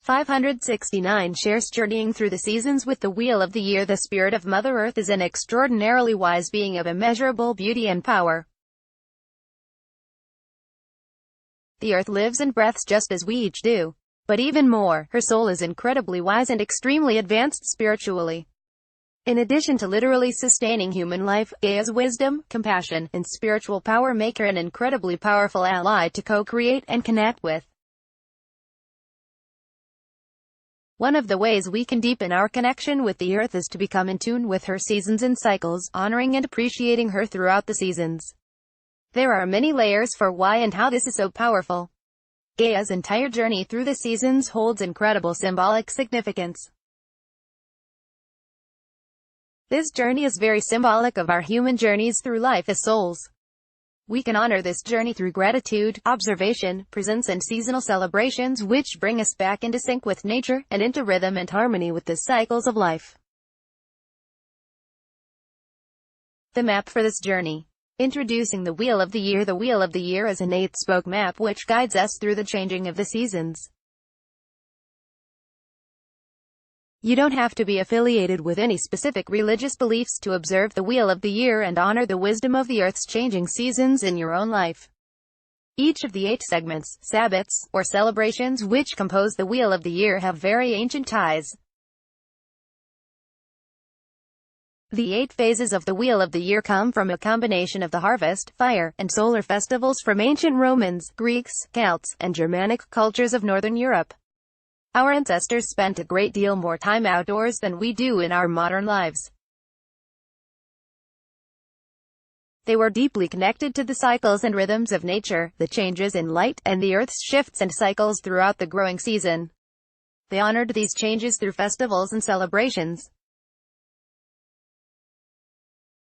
569 Shares Journeying through the seasons with the Wheel of the Year. The spirit of Mother Earth is an extraordinarily wise being of immeasurable beauty and power. The Earth lives and breathes just as we each do. But even more, her soul is incredibly wise and extremely advanced spiritually. In addition to literally sustaining human life, Gaia's wisdom, compassion, and spiritual power make her an incredibly powerful ally to co-create and connect with. One of the ways we can deepen our connection with the Earth is to become in tune with her seasons and cycles, honoring and appreciating her throughout the seasons. There are many layers for why and how this is so powerful. Gaia's entire journey through the seasons holds incredible symbolic significance. This journey is very symbolic of our human journeys through life as souls. We can honor this journey through gratitude, observation, presence and seasonal celebrations which bring us back into sync with nature, and into rhythm and harmony with the cycles of life. The map for this journey. Introducing the Wheel of the Year. The Wheel of the Year is an 8-spoke map which guides us through the changing of the seasons. You don't have to be affiliated with any specific religious beliefs to observe the Wheel of the Year and honor the wisdom of the Earth's changing seasons in your own life. Each of the 8 segments, sabbats, or celebrations which compose the Wheel of the Year have very ancient ties. The 8 phases of the Wheel of the Year come from a combination of the harvest, fire, and solar festivals from ancient Romans, Greeks, Celts, and Germanic cultures of Northern Europe. Our ancestors spent a great deal more time outdoors than we do in our modern lives. They were deeply connected to the cycles and rhythms of nature, the changes in light, and the Earth's shifts and cycles throughout the growing season. They honored these changes through festivals and celebrations.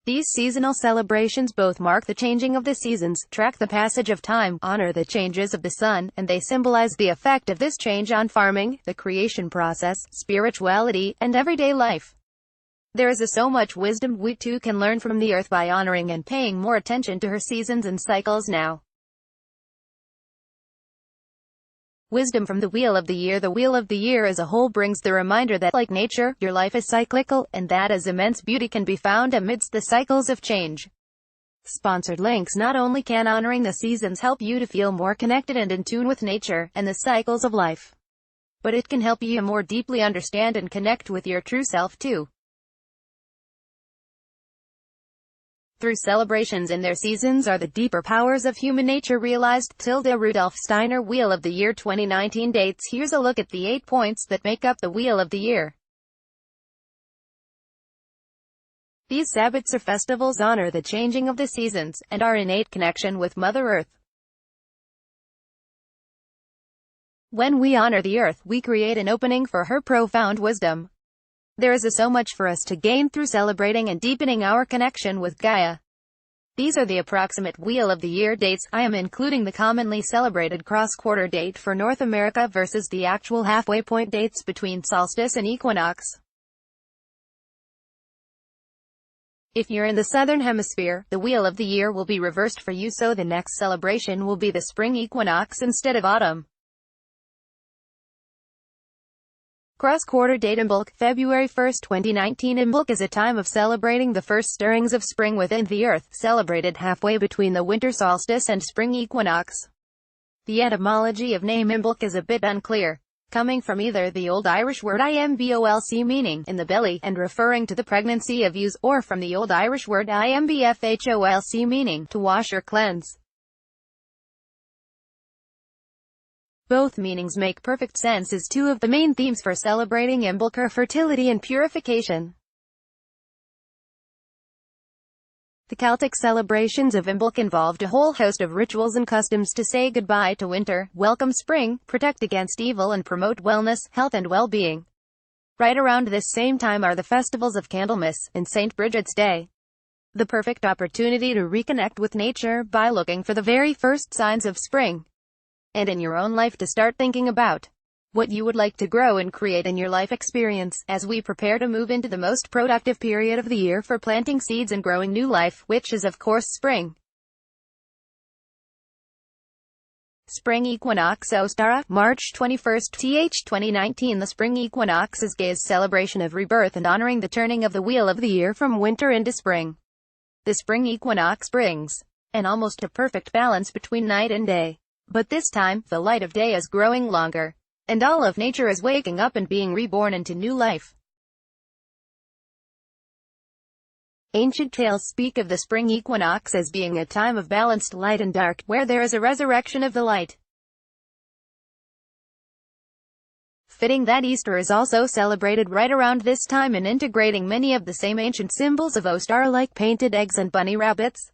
These seasonal celebrations both mark the changing of the seasons, track the passage of time, honor the changes of the sun, and they symbolize the effect of this change on farming, the creation process, spirituality, and everyday life. There is so much wisdom we too can learn from the Earth by honoring and paying more attention to her seasons and cycles now. Wisdom from the Wheel of the Year. The Wheel of the Year as a whole brings the reminder that, like nature, your life is cyclical, and that as immense beauty can be found amidst the cycles of change. Sponsored links. Not only can honoring the seasons help you to feel more connected and in tune with nature, and the cycles of life, but it can help you more deeply understand and connect with your true self too. Through celebrations in their seasons are the deeper powers of human nature realized. Rudolf Steiner. Wheel of the Year 2019 dates. Here's a look at the 8 points that make up the Wheel of the Year. These sabbats or festivals honor the changing of the seasons, and our innate connection with Mother Earth. When we honor the Earth, we create an opening for her profound wisdom. There is so much for us to gain through celebrating and deepening our connection with Gaia. These are the approximate Wheel of the Year dates. I am including the commonly celebrated cross-quarter date for North America versus the actual halfway point dates between solstice and equinox. If you're in the Southern Hemisphere, the Wheel of the Year will be reversed for you, so the next celebration will be the spring equinox instead of autumn. Cross-quarter date. Imbolc. February 1, 2019. Imbolc is a time of celebrating the first stirrings of spring within the Earth, celebrated halfway between the winter solstice and spring equinox. The etymology of name Imbolc is a bit unclear, coming from either the Old Irish word imbolc meaning in the belly and referring to the pregnancy of ewes, or from the Old Irish word imbfholc meaning to wash or cleanse. Both meanings make perfect sense as two of the main themes for celebrating Imbolc are fertility and purification. The Celtic celebrations of Imbolc involved a whole host of rituals and customs to say goodbye to winter, welcome spring, protect against evil and promote wellness, health and well-being. Right around this same time are the festivals of Candlemas and St. Bridget's Day. The perfect opportunity to reconnect with nature by looking for the very first signs of spring. And in your own life to start thinking about what you would like to grow and create in your life experience, as we prepare to move into the most productive period of the year for planting seeds and growing new life, which is of course spring. Spring equinox Ostara, March 21st, 2019. The spring equinox is Gaia's celebration of rebirth and honoring the turning of the wheel of the year from winter into spring. The spring equinox brings an almost a perfect balance between night and day. But this time, the light of day is growing longer, and all of nature is waking up and being reborn into new life. Ancient tales speak of the spring equinox as being a time of balanced light and dark, where there is a resurrection of the light. Fitting that Easter is also celebrated right around this time and integrating many of the same ancient symbols of Ostara like painted eggs and bunny rabbits.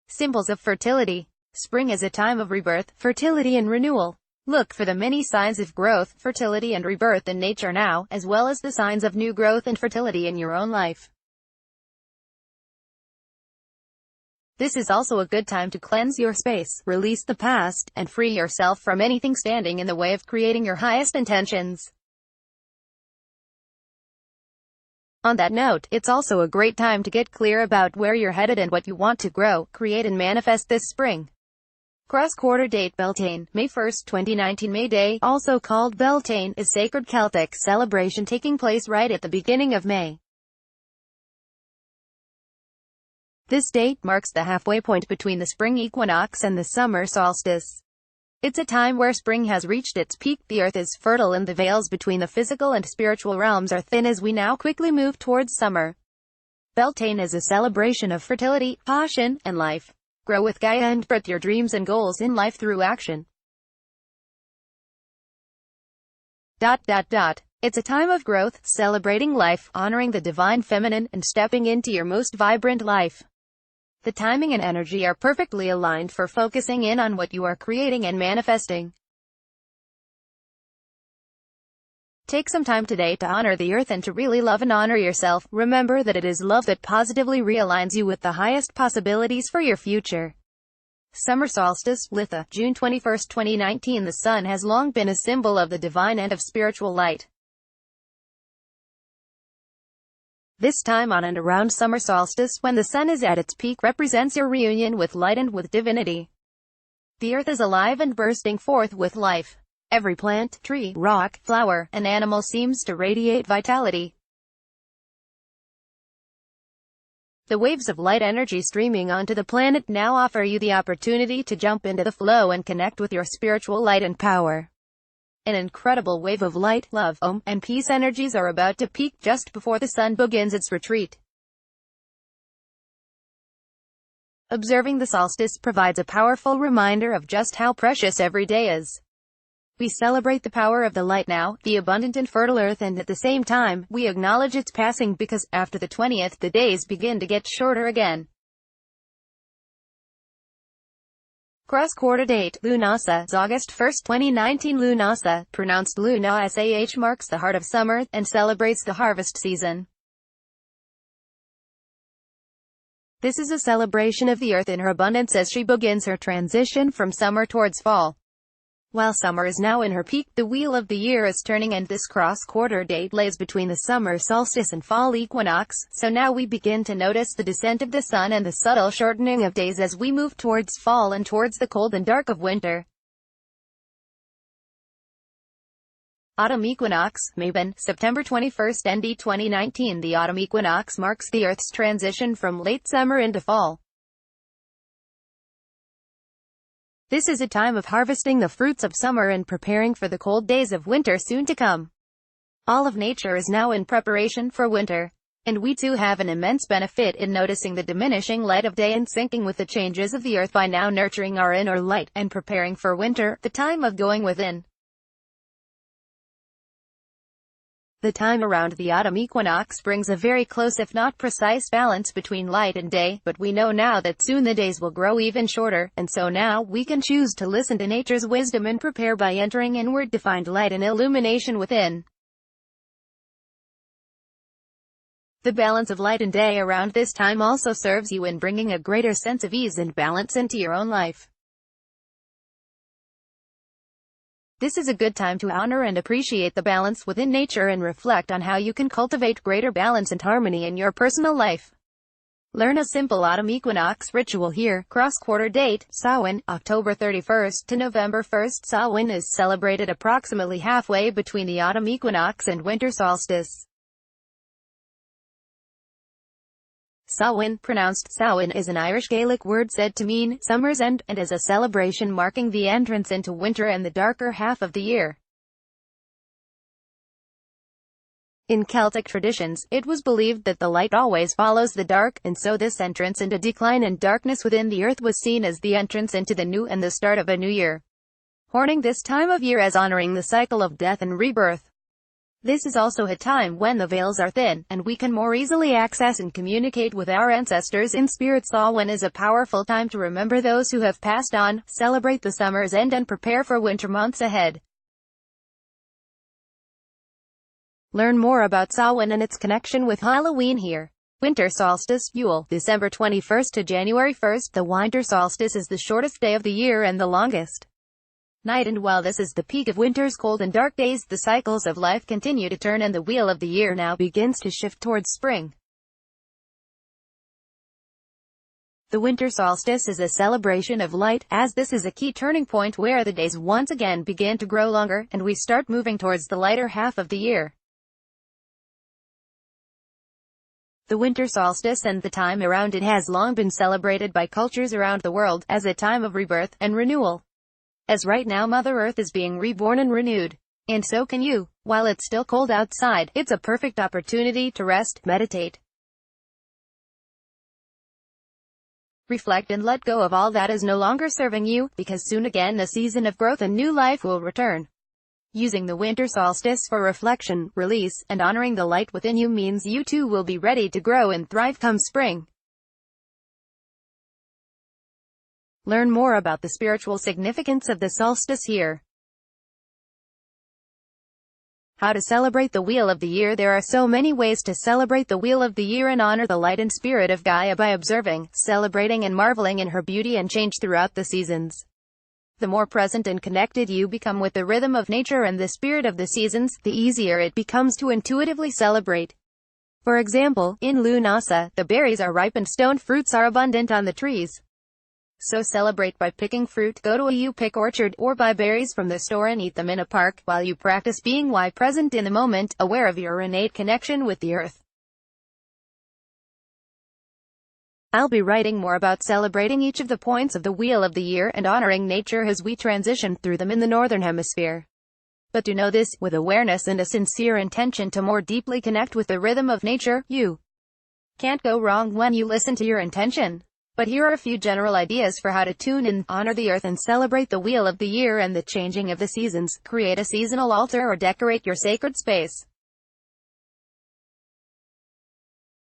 Symbols of fertility. Spring is a time of rebirth, fertility and renewal. Look for the many signs of growth, fertility and rebirth in nature now, as well as the signs of new growth and fertility in your own life. This is also a good time to cleanse your space, release the past, and free yourself from anything standing in the way of creating your highest intentions. On that note, it's also a great time to get clear about where you're headed and what you want to grow, create and manifest this spring. Cross-quarter date Beltane, May 1, 2019. May Day, also called Beltane, is sacred Celtic celebration taking place right at the beginning of May. This date marks the halfway point between the spring equinox and the summer solstice. It's a time where spring has reached its peak, the earth is fertile and the veils between the physical and spiritual realms are thin as we now quickly move towards summer. Beltane is a celebration of fertility, passion, and life. Grow with Gaia and birth your dreams and goals in life through action. It's a time of growth, celebrating life, honoring the divine feminine, and stepping into your most vibrant life. The timing and energy are perfectly aligned for focusing in on what you are creating and manifesting. Take some time today to honor the earth and to really love and honor yourself. Remember that it is love that positively realigns you with the highest possibilities for your future. Summer solstice, Litha, June 21, 2019. The sun has long been a symbol of the divine and of spiritual light. This time on and around summer solstice, when the sun is at its peak, represents your reunion with light and with divinity. The earth is alive and bursting forth with life. Every plant, tree, rock, flower, and animal seems to radiate vitality. The waves of light energy streaming onto the planet now offer you the opportunity to jump into the flow and connect with your spiritual light and power. An incredible wave of light, love, and peace energies are about to peak just before the sun begins its retreat. Observing the solstice provides a powerful reminder of just how precious every day is. We celebrate the power of the light now, the abundant and fertile earth, and at the same time, we acknowledge its passing because, after the 20th, the days begin to get shorter again. Cross-quarter date, Lunasa, August 1, 2019. Lunasa, pronounced Luna Sah, marks the heart of summer, and celebrates the harvest season. This is a celebration of the earth in her abundance as she begins her transition from summer towards fall. While summer is now in her peak, the wheel of the year is turning and this cross-quarter date lays between the summer solstice and fall equinox, so now we begin to notice the descent of the sun and the subtle shortening of days as we move towards fall and towards the cold and dark of winter. Autumn equinox, Mabon, September 21, ND 2019. The autumn equinox marks the Earth's transition from late summer into fall. This is a time of harvesting the fruits of summer and preparing for the cold days of winter soon to come. All of nature is now in preparation for winter. And we too have an immense benefit in noticing the diminishing light of day and syncing with the changes of the earth by now nurturing our inner light, and preparing for winter, the time of going within. The time around the autumn equinox brings a very close if not precise balance between light and day, but we know now that soon the days will grow even shorter, and so now we can choose to listen to nature's wisdom and prepare by entering inward to find light and illumination within. The balance of light and day around this time also serves you in bringing a greater sense of ease and balance into your own life. This is a good time to honor and appreciate the balance within nature and reflect on how you can cultivate greater balance and harmony in your personal life. Learn a simple autumn equinox ritual here. Cross-quarter date, Samhain, October 31st to November 1st. Samhain is celebrated approximately halfway between the autumn equinox and winter solstice. Samhain, pronounced Samhain, is an Irish Gaelic word said to mean summer's end, and is a celebration marking the entrance into winter and the darker half of the year. In Celtic traditions, it was believed that the light always follows the dark, and so this entrance into decline and darkness within the earth was seen as the entrance into the new and the start of a new year, honoring this time of year as honoring the cycle of death and rebirth. This is also a time when the veils are thin, and we can more easily access and communicate with our ancestors in spirit. Samhain is a powerful time to remember those who have passed on, celebrate the summer's end, and prepare for winter months ahead. Learn more about Samhain and its connection with Halloween here. Winter solstice, Yule, December 21st to January 1st. The winter solstice is the shortest day of the year and the longest night, and while this is the peak of winter's cold and dark days, the cycles of life continue to turn and the wheel of the year now begins to shift towards spring. The winter solstice is a celebration of light, as this is a key turning point where the days once again begin to grow longer, and we start moving towards the lighter half of the year. The winter solstice and the time around it has long been celebrated by cultures around the world as a time of rebirth and renewal. As right now Mother Earth is being reborn and renewed. And so can you. While it's still cold outside, it's a perfect opportunity to rest, meditate, reflect, and let go of all that is no longer serving you, because soon again a season of growth and new life will return. Using the winter solstice for reflection, release, and honoring the light within you means you too will be ready to grow and thrive come spring. Learn more about the spiritual significance of the solstice here. How to celebrate the wheel of the year. There are so many ways to celebrate the wheel of the year and honor the light and spirit of Gaia by observing, celebrating, and marveling in her beauty and change throughout the seasons. The more present and connected you become with the rhythm of nature and the spirit of the seasons, the easier it becomes to intuitively celebrate. For example, in Lunasa, the berries are ripe and stone fruits are abundant on the trees. So celebrate by picking fruit, go to a you-pick orchard, or buy berries from the store and eat them in a park, while you practice being present in the moment, aware of your innate connection with the earth. I'll be writing more about celebrating each of the points of the wheel of the year and honoring nature as we transition through them in the Northern Hemisphere. But do know this, with awareness and a sincere intention to more deeply connect with the rhythm of nature, you can't go wrong when you listen to your intention. But here are a few general ideas for how to tune in, honor the earth, and celebrate the wheel of the year and the changing of the seasons. Create a seasonal altar or decorate your sacred space.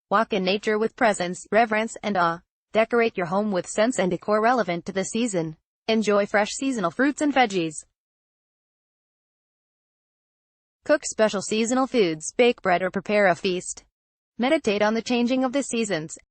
Walk in nature with presence, reverence, and awe. Decorate your home with scents and decor relevant to the season. Enjoy fresh seasonal fruits and veggies. Cook special seasonal foods, bake bread, or prepare a feast. Meditate on the changing of the seasons.